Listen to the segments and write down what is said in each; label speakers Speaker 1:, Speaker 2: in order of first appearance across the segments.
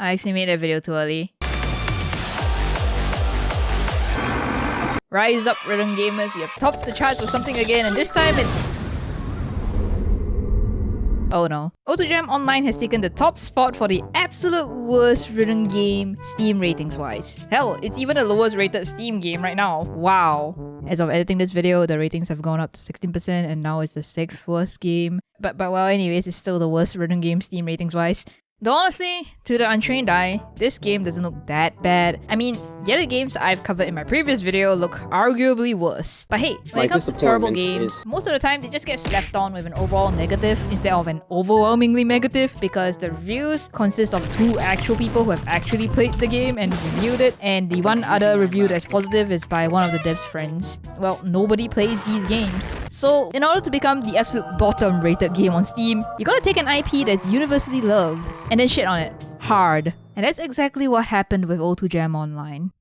Speaker 1: I actually made that video too early. Rise up, rhythm gamers. We have topped the charts for something again, and this time it's... Oh no. O2Jam Online has taken the top spot for the absolute worst rhythm game Steam ratings wise. Hell, it's even the lowest rated Steam game right now. Wow. As of editing this video, the ratings have gone up to 16% and now it's the 6th worst game. But well, anyways, it's still the worst rhythm game Steam ratings wise. Though honestly, to the untrained eye, this game doesn't look that bad. I mean, the other games I've covered in my previous video look arguably worse. But hey, when it comes to terrible games, most of the time they just get slapped on with an overall negative instead of an overwhelmingly negative, because the reviews consist of 2 actual people who have actually played the game and reviewed it, and the one other review that's positive is by one of the devs' friends. Well, nobody plays these games. So in order to become the absolute bottom rated game on Steam, you gotta take an IP that's universally loved and then shit on it hard. And that's exactly what happened with O2Jam Online.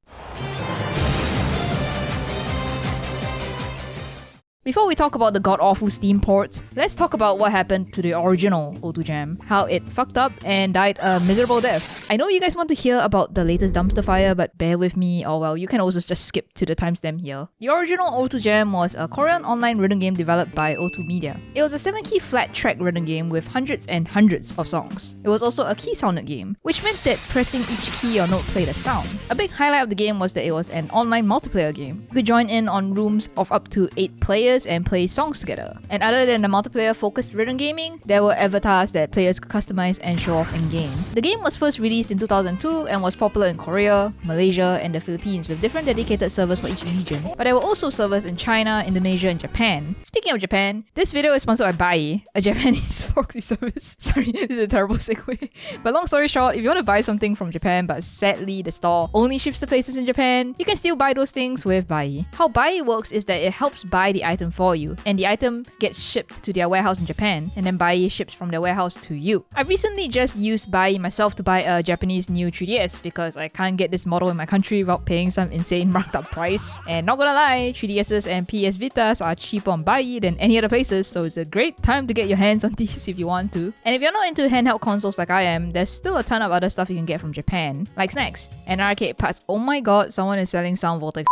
Speaker 1: Before we talk about the god-awful Steam port, let's talk about what happened to the original O2Jam, how it fucked up and died a miserable death. I know you guys want to hear about the latest dumpster fire, but bear with me, or well, you can also just skip to the timestamp here. The original O2Jam was a Korean online rhythm game developed by O2 Media. It was a 7-key flat-track rhythm game with hundreds and hundreds of songs. It was also a key-sounded game, which meant that pressing each key or note played a sound. A big highlight of the game was that it was an online multiplayer game. You could join in on rooms of up to 8 players and play songs together. And other than the multiplayer-focused rhythm gaming, there were avatars that players could customize and show off in-game. The game was first released in 2002 and was popular in Korea, Malaysia, and the Philippines with different dedicated servers for each region. But there were also servers in China, Indonesia, and Japan. Speaking of Japan, this video is sponsored by Buyee, a Japanese proxy service. Sorry, this is a terrible segue. But long story short, if you want to buy something from Japan but sadly the store only ships to places in Japan, you can still buy those things with Buyee. How Buyee works is that it helps buy the item for you, and the item gets shipped to their warehouse in Japan, and then Buyee ships from their warehouse to you. I recently just used Buyee myself to buy a Japanese new 3DS because I can't get this model in my country without paying some insane marked up price. And not gonna lie, 3DSs and PS Vitas are cheaper on Buyee than any other places, so it's a great time to get your hands on these if you want to. And if you're not into handheld consoles like I am, there's still a ton of other stuff you can get from Japan, like snacks and arcade parts. Oh my god, someone is selling sound voltage.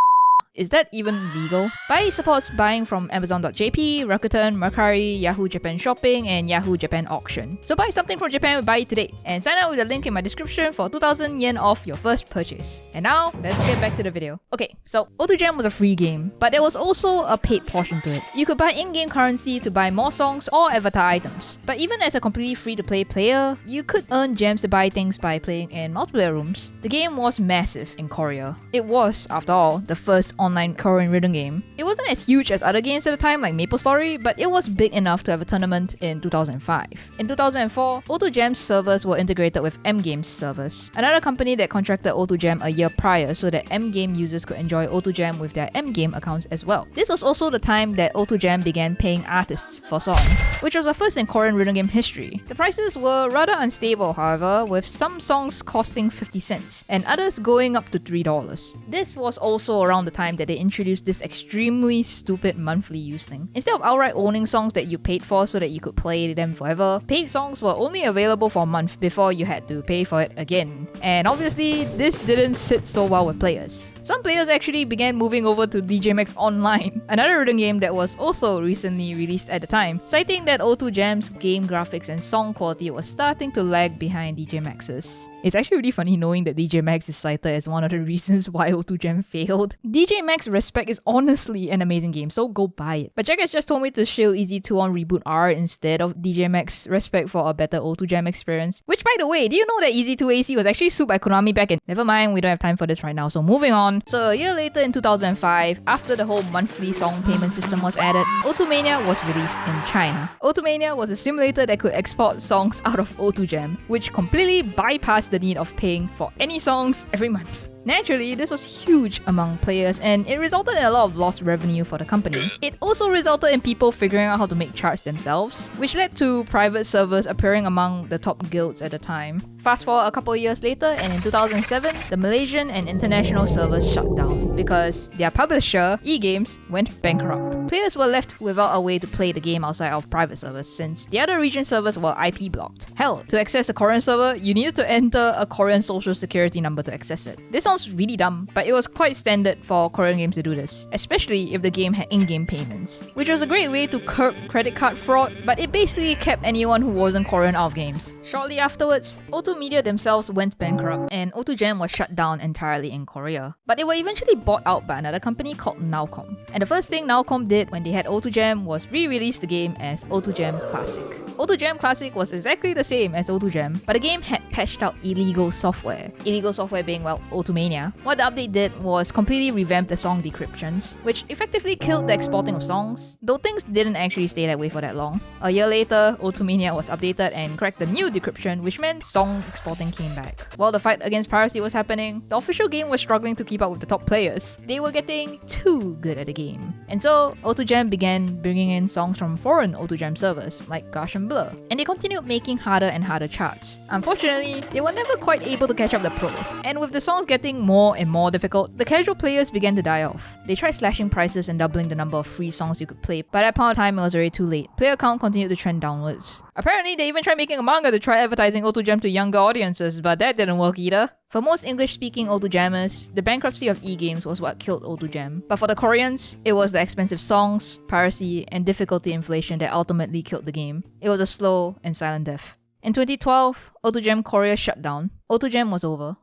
Speaker 1: Is that even legal? Buyee supports buying from Amazon.jp, Rakuten, Mercari, Yahoo Japan Shopping, and Yahoo Japan Auction. So buy something from Japan with Buyee today, and sign up with the link in my description for 2,000 yen off your first purchase. And now, let's get back to the video. Okay, so O2Jam was a free game, but there was also a paid portion to it. You could buy in-game currency to buy more songs or avatar items. But even as a completely free-to-play player, you could earn gems to buy things by playing in multiplayer rooms. The game was massive in Korea. It was, after all, the first online Korean rhythm game. It wasn't as huge as other games at the time like MapleStory, but it was big enough to have a tournament in 2005. In 2004, O2Jam's servers were integrated with M-Game's servers, another company that contracted O2Jam a year prior so that M-Game users could enjoy O2Jam with their M-Game accounts as well. This was also the time that O2Jam began paying artists for songs, which was a first in Korean rhythm game history. The prices were rather unstable, however, with some songs costing 50 cents and others going up to $3. This was also around the time that they introduced this extremely stupid monthly use thing. Instead of outright owning songs that you paid for so that you could play them forever, paid songs were only available for a month before you had to pay for it again. And obviously, this didn't sit so well with players. Some players actually began moving over to DJ Max Online, another rhythm game that was also recently released at the time, citing that O2Jam's game graphics and song quality was starting to lag behind DJ Max's. It's actually really funny knowing that DJ Max is cited as one of the reasons why O2Jam failed. DJ Max Respect is honestly an amazing game, so go buy it. But Jakads just told me to shill Easy 2 on Reboot R instead of DJ Max Respect for a better O2Jam experience. Which, by the way, do you know that Easy 2 AC was actually sued by Konami back in... Never mind, we don't have time for this right now, so moving on. So a year later in 2005, after the whole monthly song payment system was added, O2 Mania was released in China. O2 Mania was a simulator that could export songs out of O2Jam, which completely bypassed the need of paying for any songs every month. Naturally, this was huge among players and it resulted in a lot of lost revenue for the company. It also resulted in people figuring out how to make charts themselves, which led to private servers appearing among the top guilds at the time. Fast forward a couple of years later, and in 2007, the Malaysian and international servers shut down. because their publisher, E-Games, went bankrupt. Players were left without a way to play the game outside of private servers since the other region servers were IP blocked. Hell, to access the Korean server, you needed to enter a Korean social security number to access it. This sounds really dumb, but it was quite standard for Korean games to do this, especially if the game had in-game payments, which was a great way to curb credit card fraud, but it basically kept anyone who wasn't Korean out of games. Shortly afterwards, O2 Media themselves went bankrupt and O2Jam was shut down entirely in Korea. But they were eventually bought out by another company called Nowcom. And the first thing Nowcom did when they had O2Jam was re-release the game as O2Jam Classic. O2Jam Classic was exactly the same as O2Jam, but the game had patched out illegal software. Illegal software being, well, O2Mania. What the update did was completely revamp the song decryptions, which effectively killed the exporting of songs, though things didn't actually stay that way for that long. A year later, O2Mania was updated and cracked the new decryption, which meant song exporting came back. While the fight against piracy was happening, the official game was struggling to keep up with the top players. They were getting too good at the game. And so, O2Jam began bringing in songs from foreign O2Jam servers, like Gush and Blur, and they continued making harder and harder charts. Unfortunately, they were never quite able to catch up the pros, and with the songs getting more and more difficult, the casual players began to die off. They tried slashing prices and doubling the number of free songs you could play, but at that point of time it was already too late. Player count continued to trend downwards. Apparently, they even tried making a manga to try advertising O2Jam to younger audiences, but that didn't work either. For most English-speaking O2Jammers, the bankruptcy of E-Games was what killed O2Jam. But for the Koreans, it was the expensive songs, piracy, and difficulty inflation that ultimately killed the game. It was a slow and silent death. In 2012, O2Jam Korea shut down. O2Jam was over.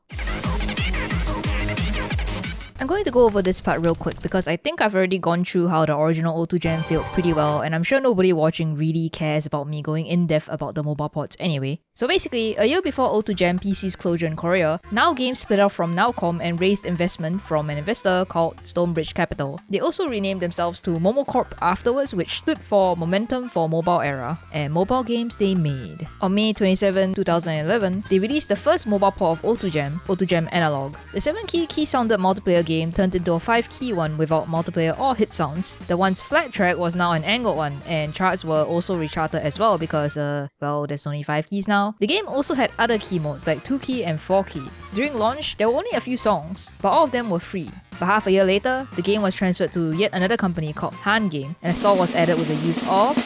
Speaker 1: I'm going to go over this part real quick because I think I've already gone through how the original O2Jam failed pretty well, and I'm sure nobody watching really cares about me going in depth about the mobile ports anyway. So basically, a year before O2Jam PC's closure in Korea, Now Games split off from Nowcom and raised investment from an investor called Stonebridge Capital. They also renamed themselves to Momocorp afterwards, which stood for Momentum for Mobile Era, and mobile games they made. On May 27, 2011, they released the first mobile port of O2Jam, O2Jam Analog. The 7-key key-sounded multiplayer game turned into a 5-key one without multiplayer or hit sounds. The once flat track was now an angled one, and charts were also recharted as well because, well, there's only 5 keys now. The game also had other key modes like 2-key and 4-key. During launch, there were only a few songs, but all of them were free. But half a year later, the game was transferred to yet another company called Han Game, and a store was added with the use of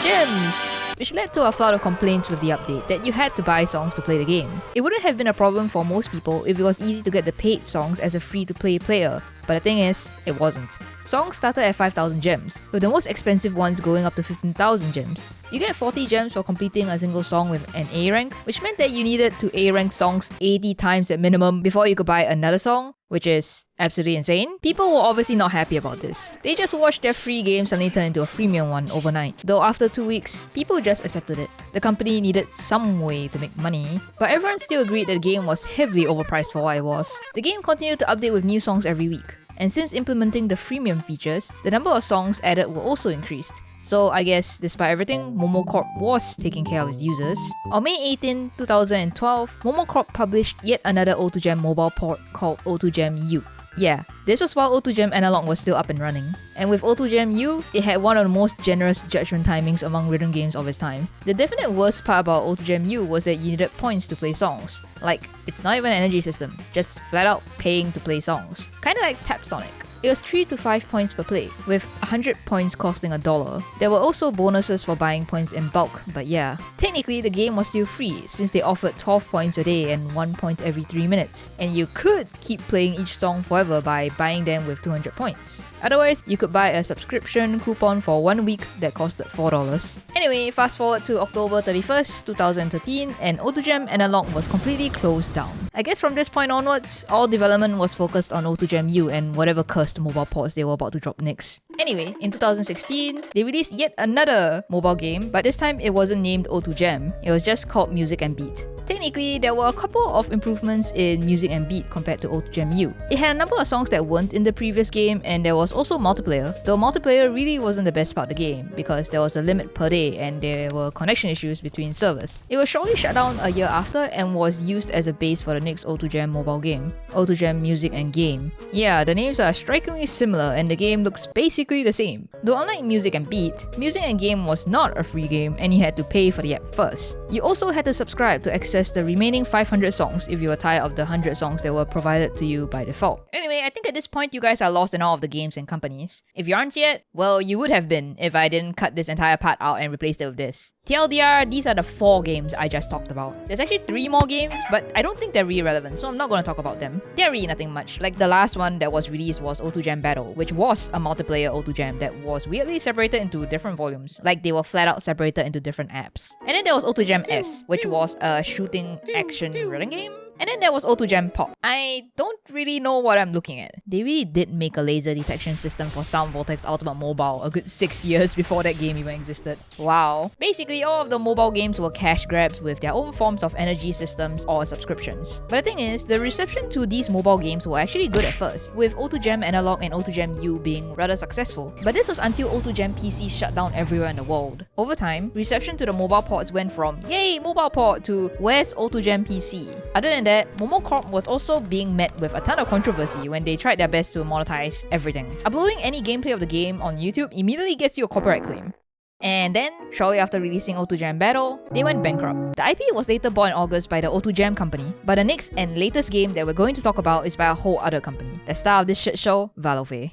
Speaker 1: gems, which led to a flood of complaints with the update that you had to buy songs to play the game. It wouldn't have been a problem for most people if it was easy to get the paid songs as a free-to-play player, but the thing is, it wasn't. Songs started at 5,000 gems, with the most expensive ones going up to 15,000 gems. You get 40 gems for completing a single song with an A rank, which meant that you needed to A rank songs 80 times at minimum before you could buy another song, which is absolutely insane. People were obviously not happy about this. They just watched their free game suddenly turn into a freemium one overnight. Though after 2 weeks, people just accepted it. The company needed some way to make money, but everyone still agreed that the game was heavily overpriced for what it was. The game continued to update with new songs every week. And since implementing the freemium features, the number of songs added were also increased. So I guess, despite everything, Momocorp was taking care of its users. On May 18, 2012, Momocorp published yet another O2Jam mobile port called O2Jam U. Yeah, this was while O2Jam Analog was still up and running. And with O2Jam U, it had one of the most generous judgment timings among rhythm games of its time. The definite worst part about O2Jam U was that you needed points to play songs. Like, it's not even an energy system, just flat out paying to play songs. Kinda like Tap Sonic. It was 3 to 5 points per play, with 100 points costing $1. There were also bonuses for buying points in bulk, but yeah. Technically, the game was still free, since they offered 12 points a day and 1 point every 3 minutes. And you could keep playing each song forever by buying them with 200 points. Otherwise, you could buy a subscription coupon for 1 week that costed $4. Anyway, fast forward to October 31st, 2013, and O2Jam Analog was completely closed down. I guess from this point onwards, all development was focused on O2Jam U and whatever cursed mobile ports they were about to drop next. Anyway, in 2016, they released yet another mobile game, but this time it wasn't named O2Jam, it was just called Music and Beat. Technically, there were a couple of improvements in Music and Beat compared to O2Jam U. It had a number of songs that weren't in the previous game, and there was also multiplayer, though multiplayer really wasn't the best part of the game, because there was a limit per day and there were connection issues between servers. It was shortly shut down a year after and was used as a base for the next O2Jam mobile game, O2Jam Music and Game. Yeah, the names are strikingly similar and the game looks basically the same. Though unlike Music and Beat, Music and Game was not a free game and you had to pay for the app first. You also had to subscribe to access access the remaining 500 songs if you were tired of the 100 songs that were provided to you by default. Anyway, I think at this point you guys are lost in all of the games and companies. If you aren't yet, well, you would have been if I didn't cut this entire part out and replace it with this. TLDR, these are the 4 games I just talked about. There's actually 3 more games, but I don't think they're really relevant, so I'm not going to talk about them. They're really nothing much. Like the last one that was released was O2Jam Battle, which was a multiplayer O2Jam that was weirdly separated into different volumes. Like they were flat out separated into different apps. And then there was O2Jam S, which was a shooting action rhythm game. And then there was O2Jam Pop. I don't really know what I'm looking at. They really did make a laser detection system for Sound Vortex Ultimate Mobile a good 6 years before that game even existed. Wow. Basically, all of the mobile games were cash grabs with their own forms of energy systems or subscriptions. But the thing is, the reception to these mobile games were actually good at first, with O2Jam Analog and O2Jam U being rather successful. But this was until O2Jam PC shut down everywhere in the world. Over time, reception to the mobile ports went from "Yay, mobile port" to "Where's O2Jam PC?" Other than that, Momo Corp was also being met with a ton of controversy when they tried their best to monetize everything. Uploading any gameplay of the game on YouTube immediately gets you a copyright claim. And then, shortly after releasing O2Jam Battle, they went bankrupt. The IP was later bought in August by the O2Jam company, but the next and latest game that we're going to talk about is by a whole other company, the star of this shit show, VALOFE.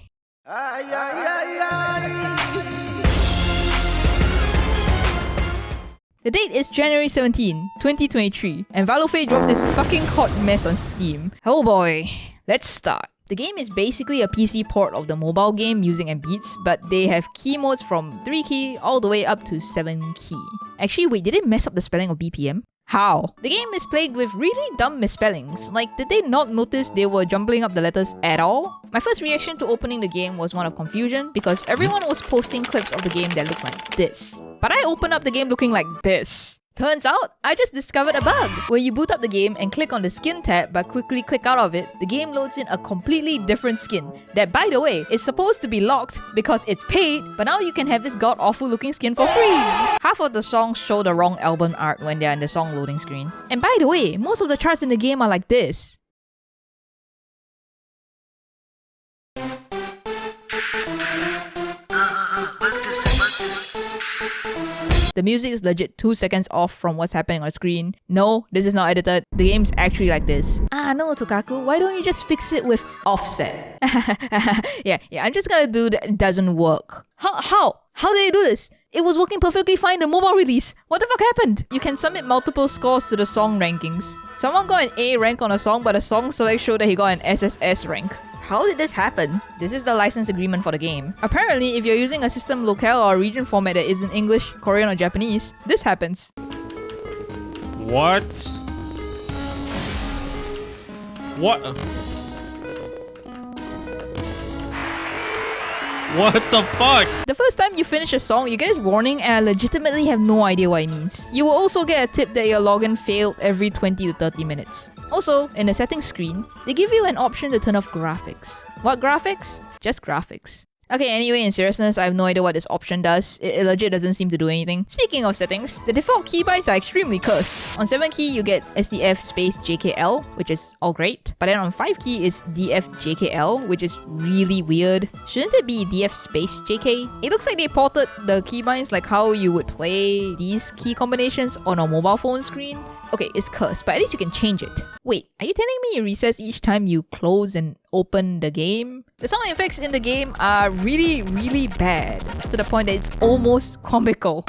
Speaker 1: The date is January 17, 2023, and VALOFE drops this fucking hot mess on Steam. Oh boy, let's start. The game is basically a PC port of the mobile game using beats, but they have key modes from 3 key all the way up to 7 key. Actually, wait, did they mess up the spelling of BPM? How? The game is plagued with really dumb misspellings. Like, did they not notice they were jumbling up the letters at all? My first reaction to opening the game was one of confusion because everyone was posting clips of the game that looked like this. But I opened up the game looking like this. Turns out, I just discovered a bug. When you boot up the game and click on the skin tab but quickly click out of it, the game loads in a completely different skin that, by the way, is supposed to be locked because it's paid, but now you can have this god-awful looking skin for free. Half of the songs show the wrong album art when they're in the song loading screen. And by the way, most of the charts in the game are like this. The music is legit 2 seconds off from what's happening on the screen. No, this is not edited. The game's actually like this. No, Tokaku, why don't you just fix it with offset? yeah, I'm just gonna do that. It doesn't work. How? How did they do this? It was working perfectly fine in the mobile release. What the fuck happened? You can submit multiple scores to the song rankings. Someone got an A rank on a song, but the song select showed that he got an SSS rank. How did this happen? This is the license agreement for the game. Apparently, if you're using a system locale or region format that isn't English, Korean or Japanese, this happens.
Speaker 2: What? What? What the fuck?
Speaker 1: The first time you finish a song, you get this warning and I legitimately have no idea what it means. You will also get a tip that your login failed every 20 to 30 minutes. Also, in the settings screen, they give you an option to turn off graphics. What graphics? Just graphics. Okay, anyway, in seriousness, I have no idea what this option does. It legit doesn't seem to do anything. Speaking of settings, the default keybinds are extremely cursed. On 7 key, you get SDF space JKL, which is all great. But then on 5 key is DF JKL, which is really weird. Shouldn't it be DF space JK? It looks like they ported the keybinds like how you would play these key combinations on a mobile phone screen. Okay, it's cursed, but at least you can change it. Wait, are you telling me it resets each time you close and open the game? The sound effects in the game are really, really bad, to the point that it's almost comical.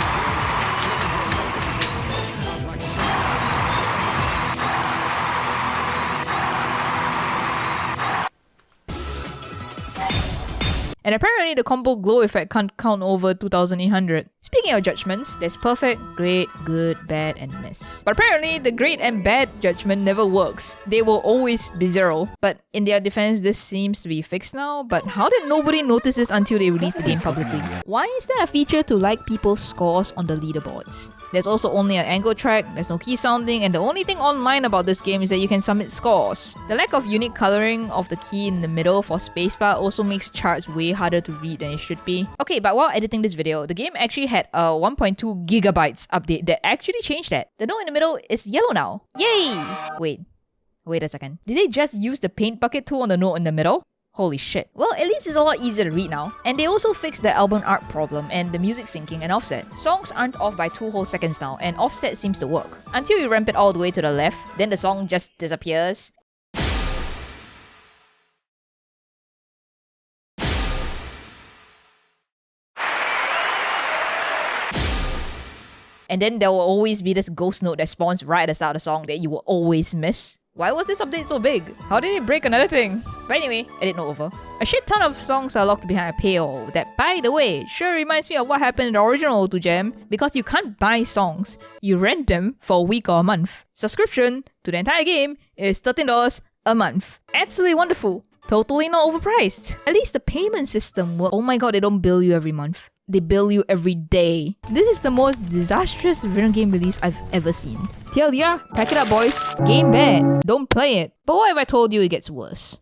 Speaker 1: And apparently the combo glow effect can't count over 2800. Speaking of judgments, there's perfect, great, good, bad, and miss. But apparently the great and bad judgment never works. They will always be 0. But in their defense, this seems to be fixed now. But how did nobody notice this until they released the game publicly? Why is there a feature to like people's scores on the leaderboards? There's also only an angle track, there's no key sounding, and the only thing online about this game is that you can submit scores. The lack of unique coloring of the key in the middle for spacebar also makes charts way harder to read than it should be. Okay, but while editing this video, the game actually had a 1.2 gigabytes update that actually changed that. The note in the middle is yellow now. Yay! Wait a second. Did they just use the paint bucket tool on the note in the middle? Holy shit. Well, at least it's a lot easier to read now. And they also fixed the album art problem and the music syncing and offset. Songs aren't off by 2 whole seconds now, and offset seems to work. Until you ramp it all the way to the left, then the song just disappears. And then there will always be this ghost note that spawns right at the start of the song that you will always miss. Why was this update so big? How did it break another thing? But anyway, edit note over. A shit ton of songs are locked behind a paywall that, by the way, sure reminds me of what happened in the original O2Jam, because you can't buy songs. You rent them for a week or a month. Subscription to the entire game is $13 a month. Absolutely wonderful. Totally not overpriced. At least the payment system will... Oh my god, they don't bill you every month. They bill you every day. This is the most disastrous video game release I've ever seen. TLDR, pack it up boys. Game bad. Don't play it. But what if I told you it gets worse?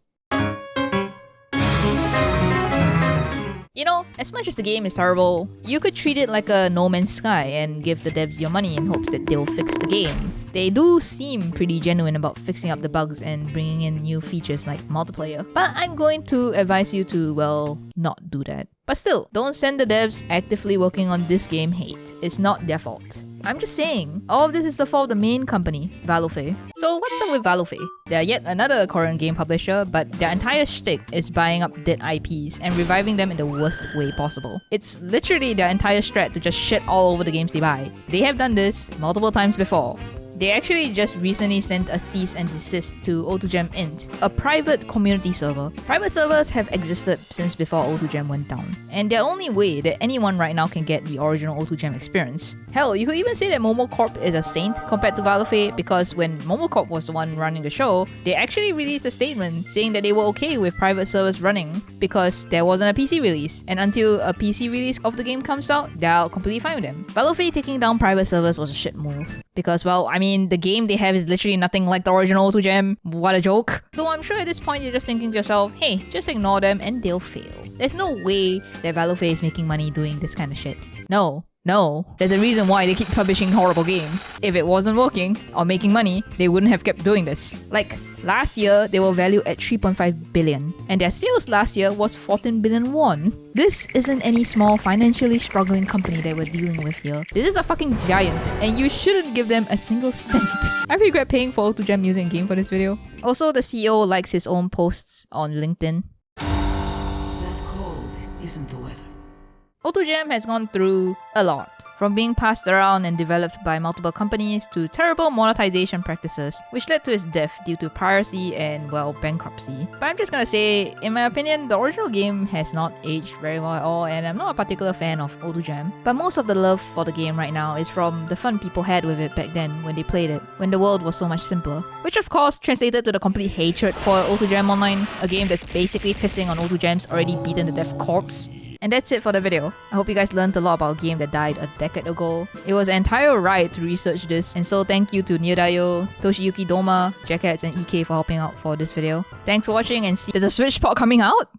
Speaker 1: You know, as much as the game is terrible, you could treat it like a No Man's Sky and give the devs your money in hopes that they'll fix the game. They do seem pretty genuine about fixing up the bugs and bringing in new features like multiplayer. But I'm going to advise you to, well, not do that. But still, don't send the devs actively working on this game hate. It's not their fault. I'm just saying, all of this is the fault of the main company, VALOFE. So what's up with VALOFE? They're yet another Korean game publisher, but their entire shtick is buying up dead IPs and reviving them in the worst way possible. It's literally their entire strat to just shit all over the games they buy. They have done this multiple times before. They actually just recently sent a cease and desist to O2Jam Int, a private community server. Private servers have existed since before O2Jam went down, and they're the only way that anyone right now can get the original O2Jam experience. Hell, you could even say that Momo Corp is a saint compared to VALOFE, because when Momo Corp was the one running the show, they actually released a statement saying that they were okay with private servers running because there wasn't a PC release, and until a PC release of the game comes out, they're completely fine with them. VALOFE taking down private servers was a shit move, because, well, I mean, the game they have is literally nothing like the original O2Jam. What a joke. Though I'm sure at this point you're just thinking to yourself, hey, just ignore them and they'll fail. There's no way that VALOFE is making money doing this kind of shit. No. There's a reason why they keep publishing horrible games. If it wasn't working or making money, they wouldn't have kept doing this. Like, last year, they were valued at 3.5 billion, and their sales last year was 14 billion won. This isn't any small financially struggling company that we're dealing with here. This is a fucking giant, and you shouldn't give them a single cent. I regret paying for O2Jam Music and Game for this video. Also, the CEO likes his own posts on LinkedIn.
Speaker 3: That cold isn't the weather.
Speaker 1: O2Jam has gone through a lot, from being passed around and developed by multiple companies to terrible monetization practices, which led to its death due to piracy and, well, bankruptcy. But I'm just gonna say, in my opinion, the original game has not aged very well at all, and I'm not a particular fan of O2Jam. But most of the love for the game right now is from the fun people had with it back then when they played it, when the world was so much simpler. Which of course translated to the complete hatred for O2Jam Online, a game that's basically pissing on O2Jam's already beaten to death corpse. And that's it for the video. I hope you guys learned a lot about a game that died a decade ago. It was an entire ride to research this, and so thank you to Neardayo, Toshiyuki Doma, Jakads and EK for helping out for this video. Thanks for watching, and see there's a Switch port coming out?